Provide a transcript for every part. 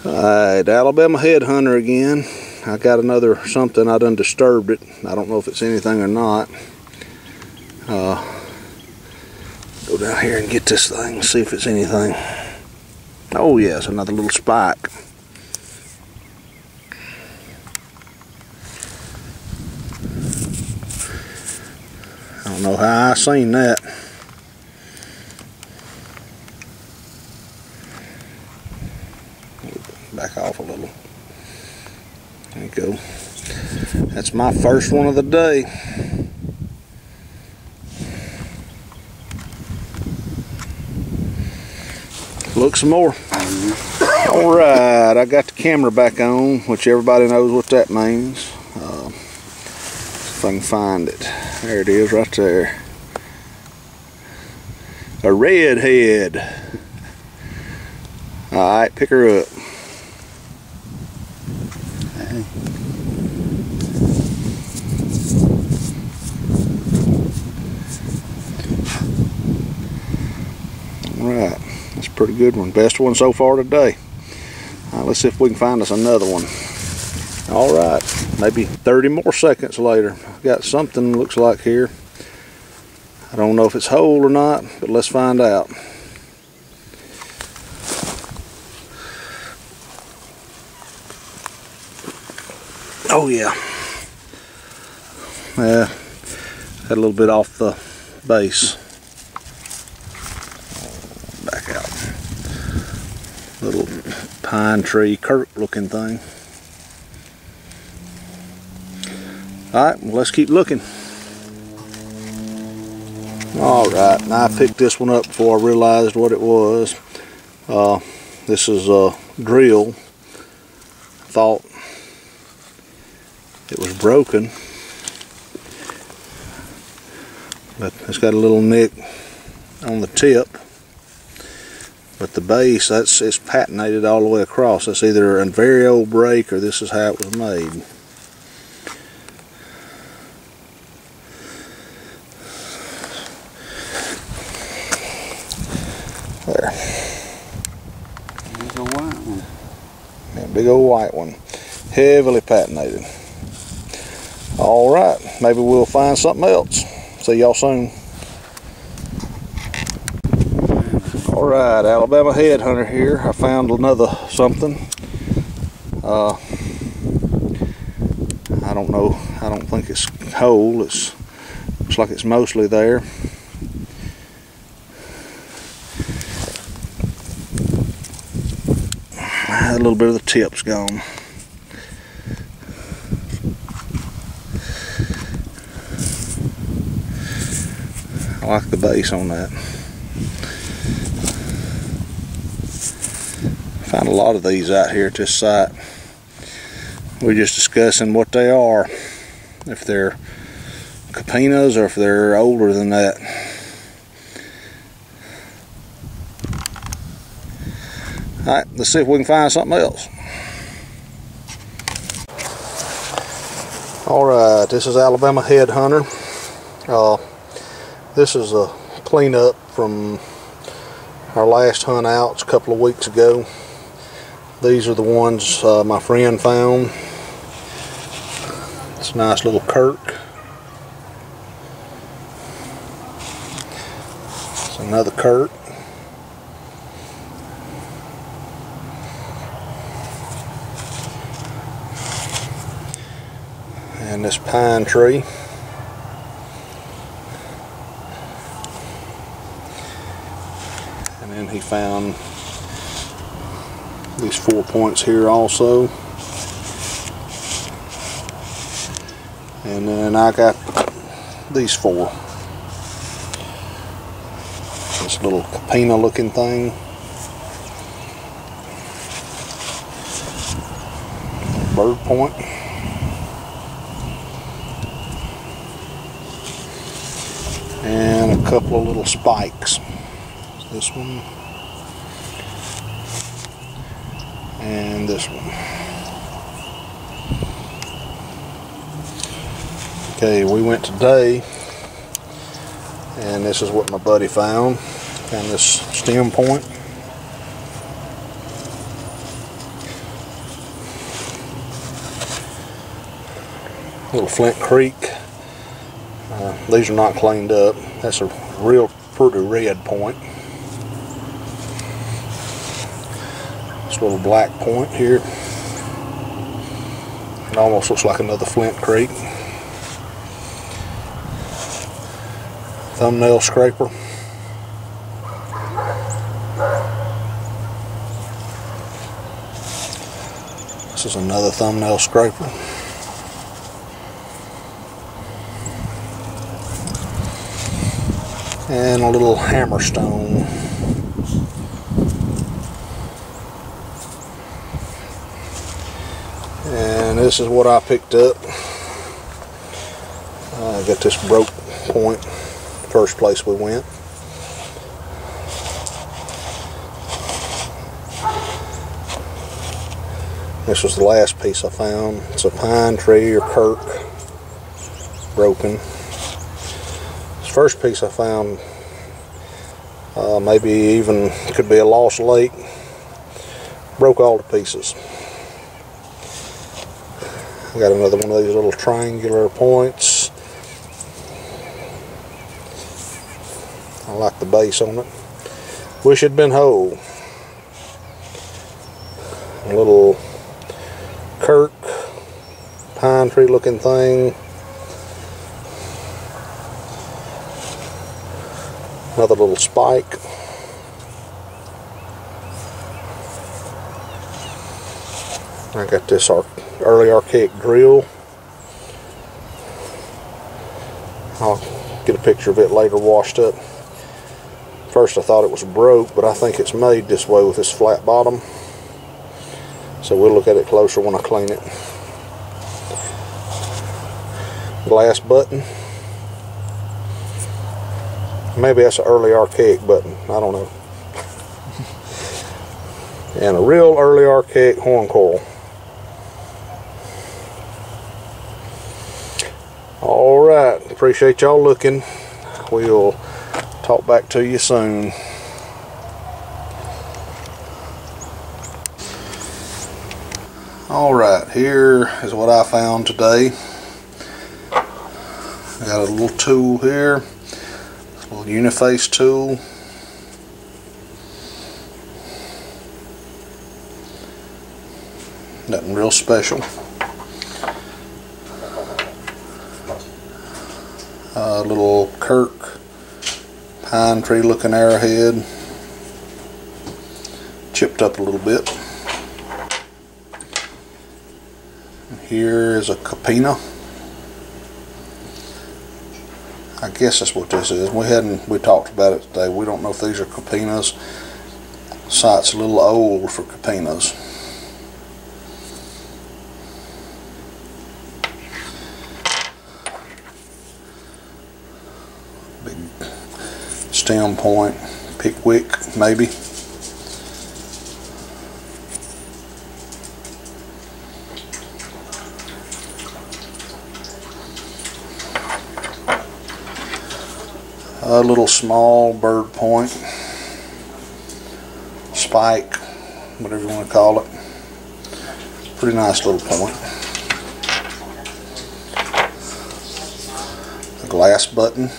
Alright, Alabama headhunter again. I got another something. I done disturbed it. I don't know if it's anything or not. Go down here and get this thing and see if it's anything. Oh yes, another little spike. I don't know how I seen that. Back off a little. There you go. That's my first one of the day. Look some more. Alright, I got the camera back on, which everybody knows what that means. If I can find it. There it is right there. A redhead. Alright, pick her up. Alright, that's a pretty good one. Best one so far today. Let's see if we can find us another one. Alright, maybe 30 more seconds later. Got something looks like here. I don't know if it's whole or not, but let's find out. Oh yeah. Yeah, had a little bit off the base. Back out. Little pine tree, Kirk looking thing. Alright, well, let's keep looking. Alright, now I picked this one up before I realized what it was. This is a drill. Thought it was broken, but it's got a little nick on the tip, but the base, it's patinated all the way across. That's either a very old break or this is how it was made. There. There's a white one. Yeah, big old white one, heavily patinated. Alright, maybe we'll find something else. See y'all soon. Alright, Alabama headhunter here. I found another something. I don't know. I don't think it's whole. Looks like it's mostly there. A little bit of the tip's gone. I like the base on that. Find a lot of these out here at this site. We're just discussing what they are. If they're capinas or if they're older than that. Alright, let's see if we can find something else. Alright, this is Alabama headhunter. This is a cleanup from our last hunt outs a couple of weeks ago. These are the ones my friend found. It's a nice little Kirk. It's another Kirk. And this pine tree. And then he found these 4 points here also. And then I got these 4. This little capina looking thing. Bird point. And a couple of little spikes. This one and this one. Okay, we went today and this is what my buddy found. Found this stem point. Little Flint Creek. These are not cleaned up. That's a real pretty red point. This little black point here. It almost looks like another Flint Creek. Thumbnail scraper. This is another thumbnail scraper. And a little hammerstone. And this is what I picked up. I got this broke point, first place we went. This was the last piece I found. It's a pine tree or kirk, broken. This first piece I found, maybe even could be a lost lake. Broke all to pieces. I got another one of these little triangular points. I like the base on it. Wish it'd been whole. A little kirk, pine tree looking thing. Another little spike. I got this early archaic drill. I'll get a picture of it later washed up. First I thought it was broke, but I think it's made this way with this flat bottom. So we'll look at it closer when I clean it. Glass button. Maybe that's an early archaic button. I don't know. And a real early archaic horn coil. Alright, appreciate y'all looking. We'll talk back to you soon. Alright, here is what I found today. I got a little tool here, a little uniface tool. Nothing real special. A little kirk, pine tree looking arrowhead. Chipped up a little bit. Here is a capina. I guess that's what this is. We talked about it today. We don't know if these are capinas. Site's a little old for capinas. Big stem point, pickwick maybe. A little small bird point, spike, whatever you want to call it. Pretty nice little point. A glass button.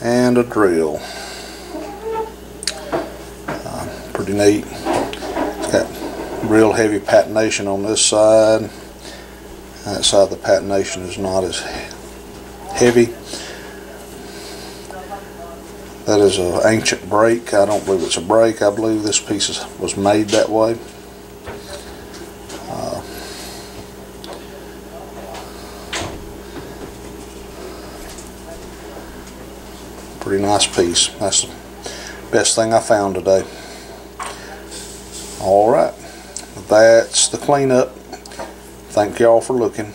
And a drill. Pretty neat. It's got real heavy patination on this side. That side of the patination is not as heavy. That is an ancient brake. I don't believe it's a brake. I believe this piece was made that way. Pretty nice piece. That's the best thing I found today. Alright, that's the cleanup. Thank y'all for looking.